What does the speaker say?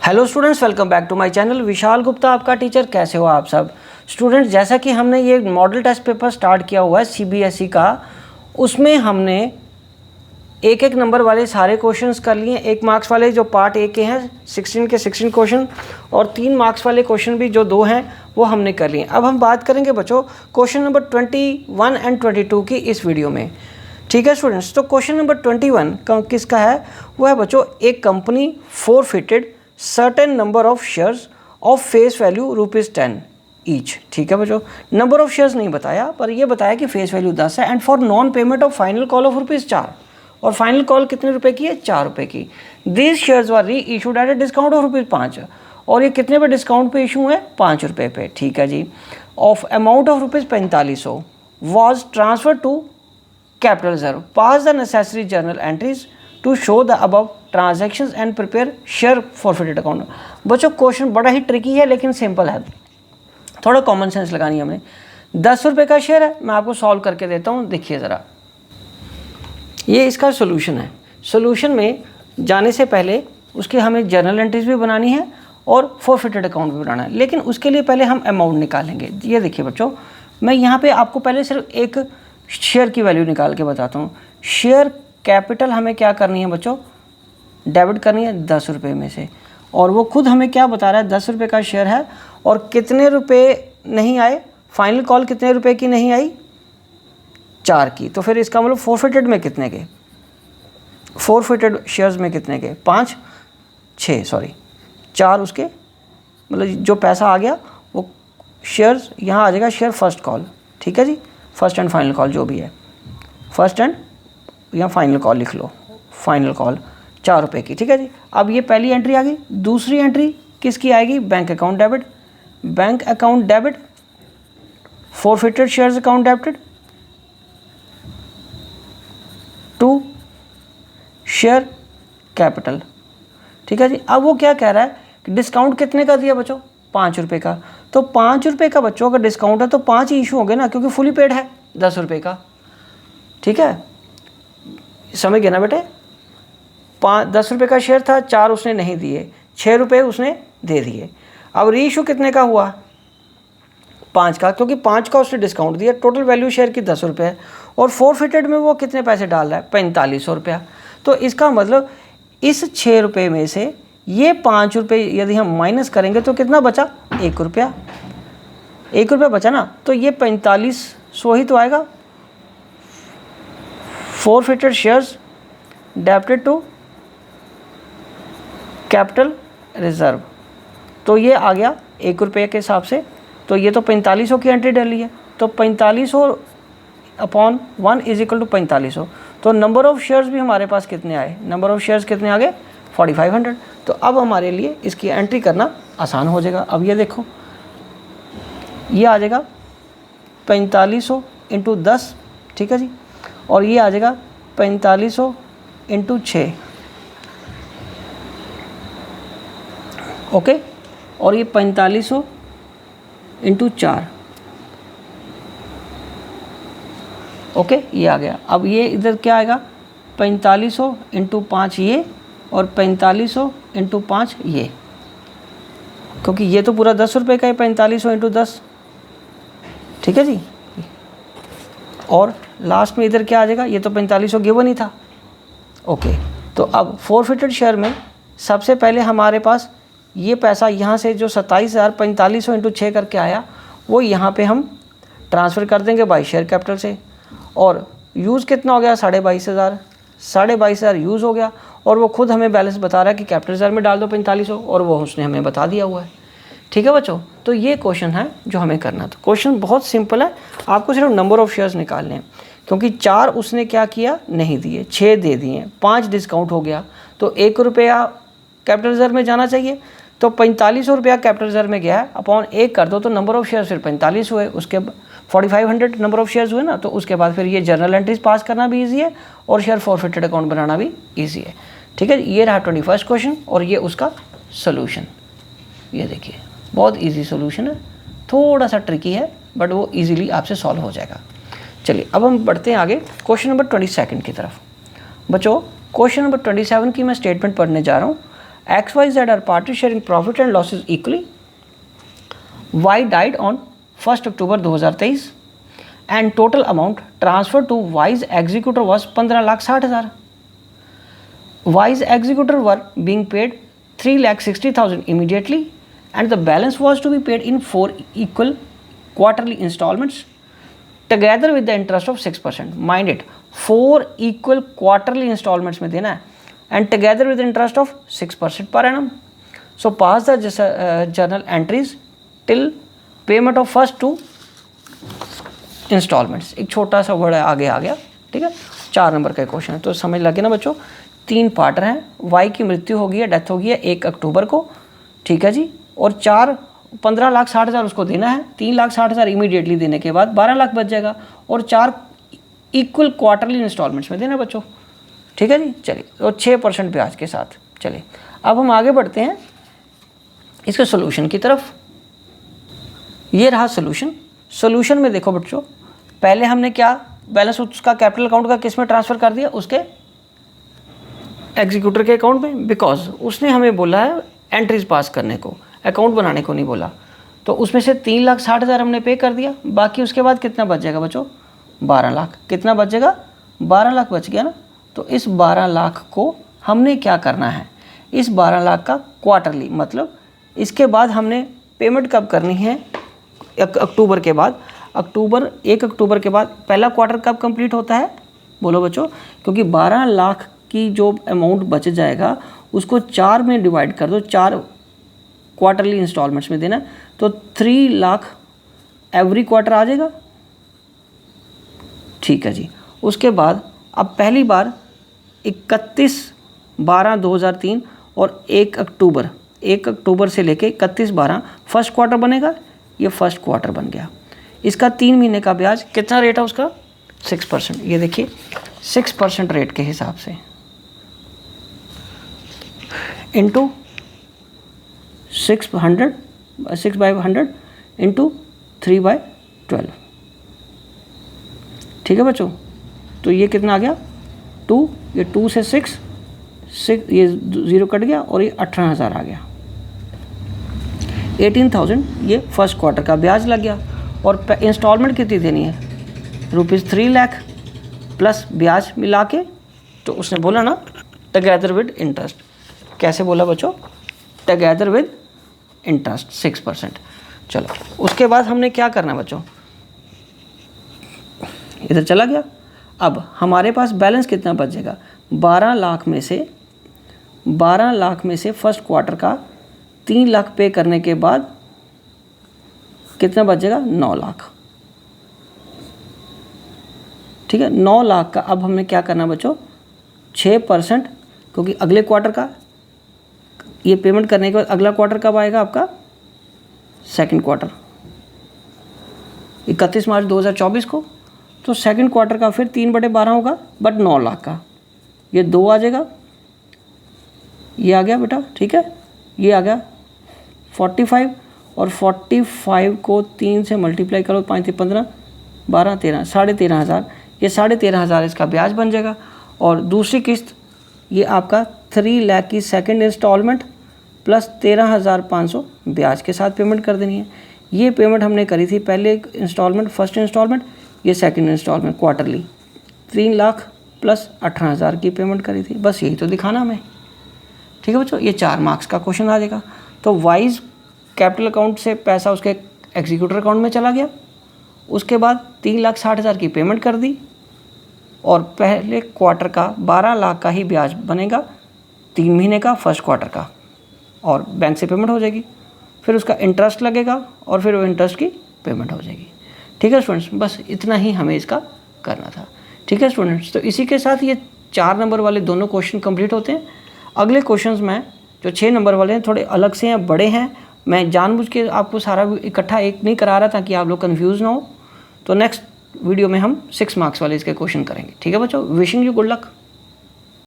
Hello students, welcome back to my channel. Vishal Gupta आपका teacher. कैसे हो आप सब स्टूडेंट्स? जैसा कि हमने ये मॉडल टेस्ट पेपर स्टार्ट किया हुआ है सीबीएसई का, उसमें हमने एक एक नंबर वाले सारे क्वेश्चंस कर लिए। 1 मार्क्स वाले जो पार्ट ए के हैं 16 के 16 क्वेश्चन, और 3 मार्क्स वाले क्वेश्चन भी जो 2 हैं वो हमने कर लिए। अब हम बात करेंगे बच्चों क्वेश्चन नंबर 21 एंड 22 की इस वीडियो में। ठीक है स्टूडेंट्स, तो क्वेश्चन नंबर 21 का किसका है? वो है बच्चों, एक company forfeited certain number of shares of face value ₹10 each. ठीक है बच्चों, नंबर ऑफ शेयर्स नहीं बताया, पर ये बताया कि फेस वैल्यू 10 है। And for non payment of final call of ₹4, और फाइनल कॉल कितने रुपए की है? 4 रुपये की। दीज शेयर्स वर री issued at a discount of ₹5, और ये कितने पे डिस्काउंट पे इशू है? 5 रुपये पे। ठीक है जी। Of amount of ₹4500 was transfer to capital reserve, pass the necessary journal entries to show the above transactions and prepare share forfeited account. बच्चों क्वेश्चन बड़ा ही ट्रिकी है लेकिन सिंपल है, थोड़ा कॉमन सेंस लगानी है हमने। 10 रुपये का शेयर है, मैं आपको सॉल्व करके देता हूँ। देखिए ज़रा, ये इसका सोल्यूशन है। सोल्यूशन में जाने से पहले उसकी हमें जर्नल एंट्रीज भी बनानी है और फॉरफिटेड अकाउंट भी बनाना है, लेकिन उसके लिए पहले हम अमाउंट निकालेंगे। ये देखिए बच्चों, मैं यहाँ पे आपको पहले सिर्फ एक शेयर की वैल्यू निकाल के बताता हूँ। शेयर कैपिटल हमें क्या करनी है बच्चों? डेबिट करनी है 10 रुपये में से, और वो खुद हमें क्या बता रहा है? 10 रुपये का शेयर है, और कितने रुपए नहीं आए? फाइनल कॉल कितने रुपए की नहीं आई? 4 की। तो फिर इसका मतलब फोरफिटेड में कितने के? फोरफिटेड शेयर्स में कितने के? 4 उसके, मतलब जो पैसा आ गया वो शेयर्स यहाँ आ जाएगा, शेयर फर्स्ट कॉल। ठीक है जी, फर्स्ट एंड फाइनल कॉल जो भी है, फर्स्ट एंड या फाइनल कॉल लिख लो, फाइनल कॉल 4 रुपये की। ठीक है जी। अब ये पहली एंट्री आ गई। दूसरी एंट्री किसकी आएगी? Bank account debit. Bank account debit, forfeited shares account debited to share capital. ठीक है जी। अब वो क्या कह रहा है कि डिस्काउंट कितने का दिया बच्चों? 5 रुपये का। तो 5 रुपये का बच्चों का डिस्काउंट है तो 5 ही इशू होंगे ना, क्योंकि फुली पेड है 10 रुपये का। ठीक है, समझ गए ना बेटे? 10 रुपये का शेयर था, 4 उसने नहीं दिए, 6 रुपये उसने दे दिए। अब री इशू कितने का हुआ? 5 का, क्योंकि 5 का उसने डिस्काउंट दिया। टोटल वैल्यू शेयर की 10 रुपये है, और फोरफिटेड में वो कितने पैसे डाल रहा है? 4500 रुपया। तो इसका मतलब इस 6 रुपये में से ये 5 रुपये यदि हम माइनस करेंगे तो कितना बचा? 1 रुपया। 1 रुपया बचा ना, तो ये 4500 ही तो आएगा। Forfeited shares debited to capital reserve, तो ये आ गया 1 रुपये के हिसाब से। तो ये तो 4500 की एंट्री डाली है, तो 4500 अपॉन 1 इज इक्वल टू 4500। तो नंबर ऑफ शेयर्स भी हमारे पास कितने आए? नंबर ऑफ शेयर्स कितने आ गए? 4500। तो अब हमारे लिए इसकी एंट्री करना आसान हो जाएगा। अब ये देखो, ये आ जाएगा 4500 इंटू 10। ठीक है जी, और ये आ जाएगा 4500 इंटू 6। ओके, और ये 4500 इंटू 4। ओके, ये आ गया। अब ये इधर क्या आएगा? 4500 इंटू 5 ये, और 4500 इंटू 5 ये, क्योंकि ये तो पूरा 10 रुपये का है। 4500 इंटू 10। ठीक है जी। और लास्ट में इधर क्या आ जाएगा? ये तो 4500 गिवन ही था। ओके, तो अब फोरफिटेड शेयर में सबसे पहले हमारे पास ये पैसा यहाँ से जो 27,000 4500 इंटू 6 करके आया, वो यहाँ पे हम ट्रांसफ़र कर देंगे बाई शेयर कैपिटल से। और यूज़ कितना हो गया? 22,500। 22,500 यूज़ हो गया, और वो खुद हमें बैलेंस बता रहा है कि कैपिटल रिजर्व में डाल दो 4500, और वो उसने हमें बता दिया हुआ है। ठीक है बच्चों, तो ये क्वेश्चन है जो हमें करना। तो क्वेश्चन बहुत सिंपल है, आपको सिर्फ नंबर ऑफ़ शेयर्स निकालने हैं, क्योंकि 4 उसने क्या किया? नहीं दिए, 6 दे दिए, 5 डिस्काउंट हो गया, तो 1 रुपया कैपिटल रिजर्व में जाना चाहिए। तो 4500 रुपया कैपिटल रिजर्व में गया है, अपॉन 1 कर दो तो नंबर ऑफ़ शेयर्स फिर 45 हुए, उसके 4500 नंबर ऑफ़ शेयर्स हुए ना। तो उसके बाद फिर ये जर्नल एंट्रीज पास करना भी ईजी है, और शेयर फॉरफिटेड अकाउंट बनाना भी ईजी है। ठीक है, ये रहा 21st क्वेश्चन, और ये उसका सोल्यूशन। ये देखिए, बहुत ईजी सोल्यूशन है, थोड़ा सा ट्रिकी है, बट वो ईजिली आपसे सॉल्व हो जाएगा। चलिए अब हम बढ़ते हैं आगे क्वेश्चन नंबर 22 की तरफ। बच्चों क्वेश्चन नंबर 27 की मैं स्टेटमेंट पढ़ने जा रहा हूँ। XYZ are parties sharing profit and losses equally. Y died on 1st October 2023 and total amount transferred to Y's executor was 15,60,000. Y's executor were being paid 3,60,000 immediately and the balance was to be paid in 4 equal quarterly installments together with the interest of 6%. Mind it, 4 equal quarterly installments में देना है and together with interest of 6% per annum. So pass the journal entries till payment of first 2 installments. एक छोटा सा word आगे आ गया, ठीक है। 4 नंबर का क्वेश्चन है, तो समझ लगे ना बच्चों। 3 पार्टर हैं, वाई की मृत्यु हो गई है, डेथ हो गई है 1 अक्टूबर को, ठीक है जी। और 15,60,000 उसको देना है, 3,60,000 इमीडिएटली देने के बाद 12 लाख बच जाएगा और 4 इक्वल क्वार्टरली इंस्टॉलमेंट्स में देना बच्चों, ठीक है जी। चलिए, और 6% ब्याज के साथ। चलिए अब हम आगे बढ़ते हैं इसके सोल्यूशन की तरफ। ये रहा सोल्यूशन। सोल्यूशन में देखो बच्चों, पहले हमने क्या बैलेंस उसका कैपिटल अकाउंट का किस में ट्रांसफ़र कर दिया, उसके एग्जीक्यूटर के अकाउंट में, बिकॉज उसने हमें बोला है एंट्रीज पास करने को, अकाउंट बनाने को नहीं बोला। तो उसमें से 3,60,000 हमने पे कर दिया, बाकी उसके बाद कितना बच जाएगा बच्चों, 12 लाख। कितना बच जाएगा, 12 लाख बच गया ना। तो इस 12 लाख को हमने क्या करना है, इस 12 लाख का क्वार्टरली, मतलब इसके बाद हमने पेमेंट कब करनी है, अक्टूबर के बाद। 1 अक्टूबर के बाद पहला क्वार्टर कब कंप्लीट होता है, बोलो बच्चों, क्योंकि 12 लाख की जो अमाउंट बच जाएगा उसको 4 में डिवाइड कर दो, 4 क्वार्टरली इंस्टॉलमेंट्स में देना, तो 3 लाख एवरी क्वार्टर आ जाएगा, ठीक है जी। उसके बाद अब पहली बार 31/12/2003 और 1 अक्टूबर से लेके 31/12 फर्स्ट क्वार्टर बनेगा, ये फर्स्ट क्वार्टर बन गया। इसका 3 महीने का ब्याज कितना रेट है उसका, 6%। ये देखिए 6% रेट के हिसाब से इंटू 6/100 इंटू 3/12, ठीक है बच्चों। तो ये कितना आ गया, 2, ये 2 से 6, ये 0 कट गया और ये 18,000 आ गया। 18,000 ये फर्स्ट क्वार्टर का ब्याज लग गया। और इंस्टॉलमेंट कितनी देनी है, ₹3 लाख प्लस ब्याज मिला के। तो उसने बोला ना टगेदर विद इंटरेस्ट, कैसे बोला बच्चों, टगेदर विद इंटरेस्ट 6%। चलो उसके बाद हमने क्या करना बच्चों, इधर चला गया। अब हमारे पास बैलेंस कितना बच जाएगा, 12 लाख में से फर्स्ट क्वार्टर का 3 लाख पे करने के बाद कितना बच जाएगा, 9 लाख, ठीक है। 9 लाख का अब हमने क्या करना बच्चों, 6%, क्योंकि अगले क्वार्टर का ये पेमेंट करने के बाद अगला क्वार्टर कब आएगा आपका, सेकंड क्वार्टर 31 मार्च 2024 को। तो सेकंड क्वार्टर का फिर 3/12 होगा, बट 9 लाख का ये 2 आ जाएगा, ये आ गया बेटा, ठीक है। ये आ गया 45 और 45 को 3 से मल्टीप्लाई करो, 5 × 15 12 13 13,500, ये 13,500 इसका ब्याज बन जाएगा। और दूसरी किस्त ये आपका 3 लाख की सेकंड इंस्टॉलमेंट प्लस 13,500 ब्याज के साथ पेमेंट कर देनी है। ये पेमेंट हमने करी थी पहले इंस्टॉलमेंट, फर्स्ट इंस्टॉलमेंट, ये second installment quarterly 3 lakh plus 18,000 की पेमेंट करी थी। बस यही तो दिखाना हमें, ठीक है बच्चों। ये 4 मार्क्स का क्वेश्चन आ जाएगा। तो वाइज कैपिटल अकाउंट से पैसा उसके एग्जीक्यूटर अकाउंट में चला गया, उसके बाद 3,60,000 की पेमेंट कर दी और पहले क्वार्टर का 12 लाख का ही ब्याज बनेगा, 3 महीने का फर्स्ट क्वार्टर का, और बैंक से पेमेंट हो जाएगी। फिर उसका इंटरेस्ट लगेगा और फिर वो इंटरेस्ट की पेमेंट हो जाएगी, ठीक है स्टूडेंट्स। बस इतना ही हमें इसका करना था, ठीक है स्टूडेंट्स। तो इसी के साथ ये 4 नंबर वाले दोनों क्वेश्चन कंप्लीट होते हैं। अगले क्वेश्चंस में जो 6 नंबर वाले हैं थोड़े अलग से हैं, बड़े हैं। मैं जानबूझ के आपको सारा इकट्ठा एक नहीं करा रहा ताकि आप लोग कंफ्यूज ना हो। तो नेक्स्ट वीडियो में हम 6 मार्क्स वाले इसके क्वेश्चन करेंगे, ठीक है बच्चों। Wishing you good luck.